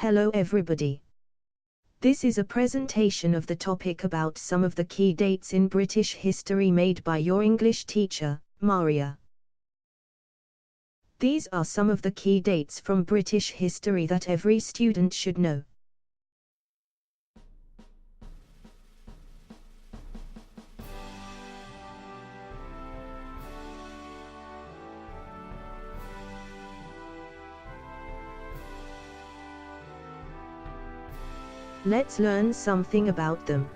Hello everybody. This is a presentation of the topic about some of the key dates in British history made by your English teacher, Maria. These are some of the key dates from British history that every student should know. Let's learn something about them.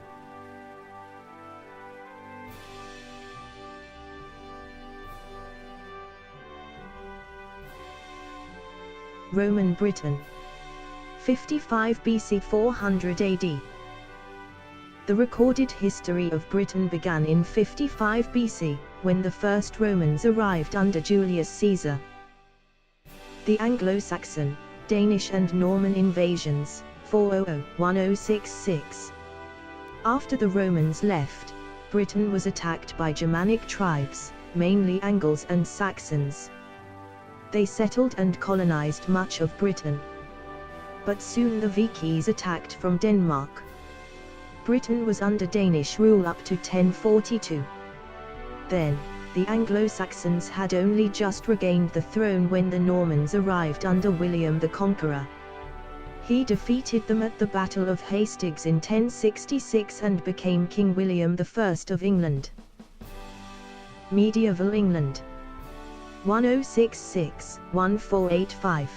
Roman Britain. 55 BC 400 AD. The recorded history of Britain began in 55 BC, when the first Romans arrived under Julius Caesar. The Anglo-Saxon, Danish and Norman invasions, 400–1066. After the Romans left, Britain was attacked by Germanic tribes, mainly Angles and Saxons. They settled and colonized much of Britain. But soon the Vikings attacked from Denmark. Britain was under Danish rule up to 1042. Then, the Anglo-Saxons had only just regained the throne when the Normans arrived under William the Conqueror. He defeated them at the Battle of Hastings in 1066 and became King William I of England. Medieval England. 1066–1485.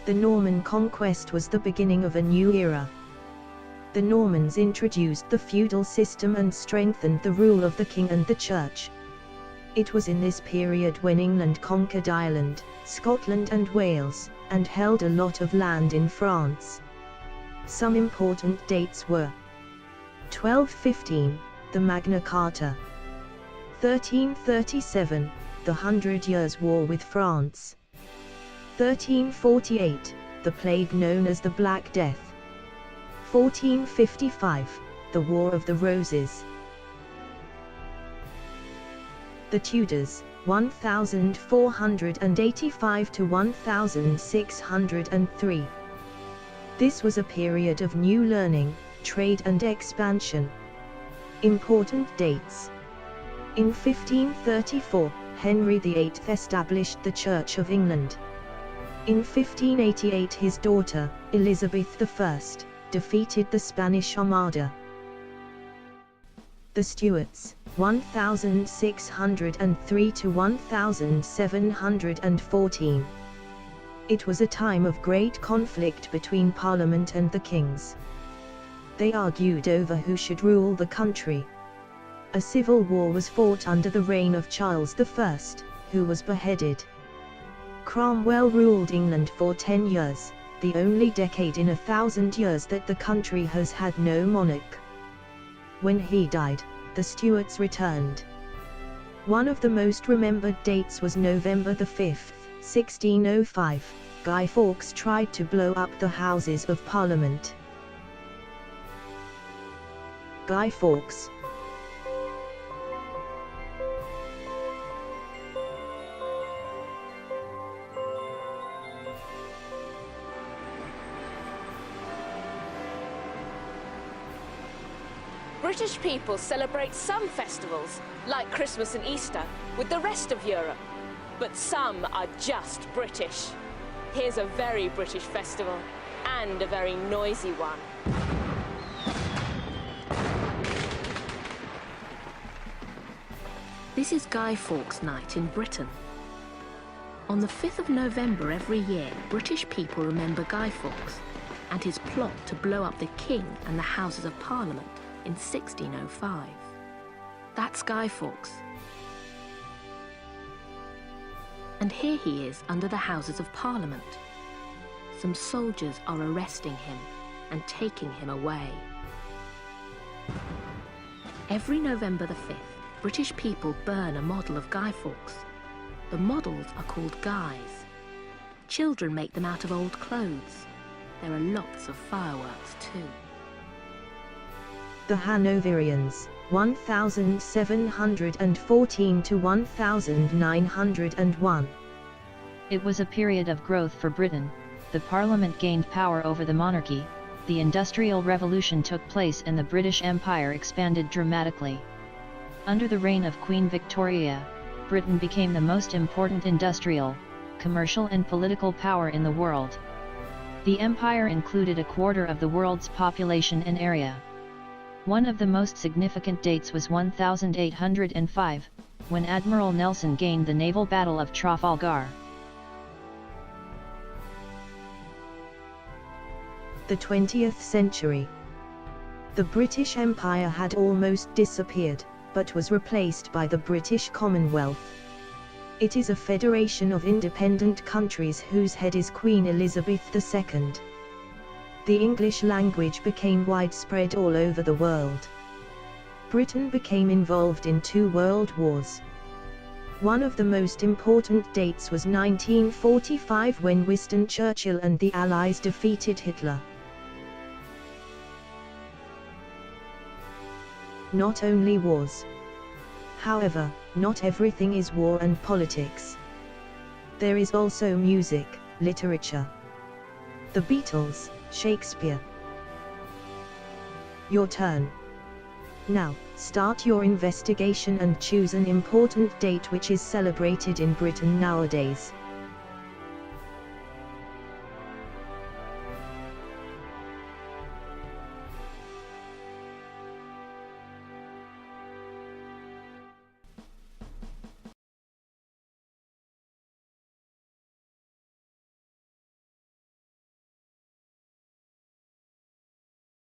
The Norman conquest was the beginning of a new era. The Normans introduced the feudal system and strengthened the rule of the king and the church. It was in this period when England conquered Ireland, Scotland and Wales, and held a lot of land in France. Some important dates were 1215, the Magna Carta; 1337, the 100 Years' War with France; 1348, the plague known as the Black Death; 1455, the War of the Roses. The Tudors, 1485–1603. This was a period of new learning, trade and expansion. Important dates. In 1534, Henry VIII established the Church of England. In 1588 his daughter, Elizabeth I, defeated the Spanish Armada. The Stuarts, 1603–1714. It was a time of great conflict between Parliament and the kings. They argued over who should rule the country. A civil war was fought under the reign of Charles I, who was beheaded. Cromwell ruled England for 10 years, the only decade in 1,000 years that the country has had no monarch. When he died, the Stuarts returned. One of the most remembered dates was November 5, 1605. Guy Fawkes tried to blow up the Houses of Parliament. Guy Fawkes. British people celebrate some festivals, like Christmas and Easter, with the rest of Europe. But some are just British. Here's a very British festival, and a very noisy one. This is Guy Fawkes Night in Britain. On the 5th of November every year, British people remember Guy Fawkes and his plot to blow up the King and the Houses of Parliament in 1605. That's Guy Fawkes. And here he is under the Houses of Parliament. Some soldiers are arresting him and taking him away. Every November the 5th, British people burn a model of Guy Fawkes. The models are called guys. Children make them out of old clothes. There are lots of fireworks too. The Hanoverians, 1714–1901. It was a period of growth for Britain. the Parliament gained power over the monarchy, the Industrial Revolution took place and the British Empire expanded dramatically. Under the reign of Queen Victoria, Britain became the most important industrial, commercial and political power in the world. The empire included a quarter of the world's population and area. One of the most significant dates was 1805, when Admiral Nelson gained the naval battle of Trafalgar. The 20th century. The British Empire had almost disappeared, but was replaced by the British Commonwealth. It is a federation of independent countries whose head is Queen Elizabeth II. The English language became widespread all over the world. Britain became involved in 2 world wars. One of the most important dates was 1945, when Winston Churchill and the Allies defeated Hitler. Not only wars. However, not everything is war and politics. There is also music, literature. The Beatles, Shakespeare. Your turn. Now, start your investigation and choose an important date which is celebrated in Britain nowadays.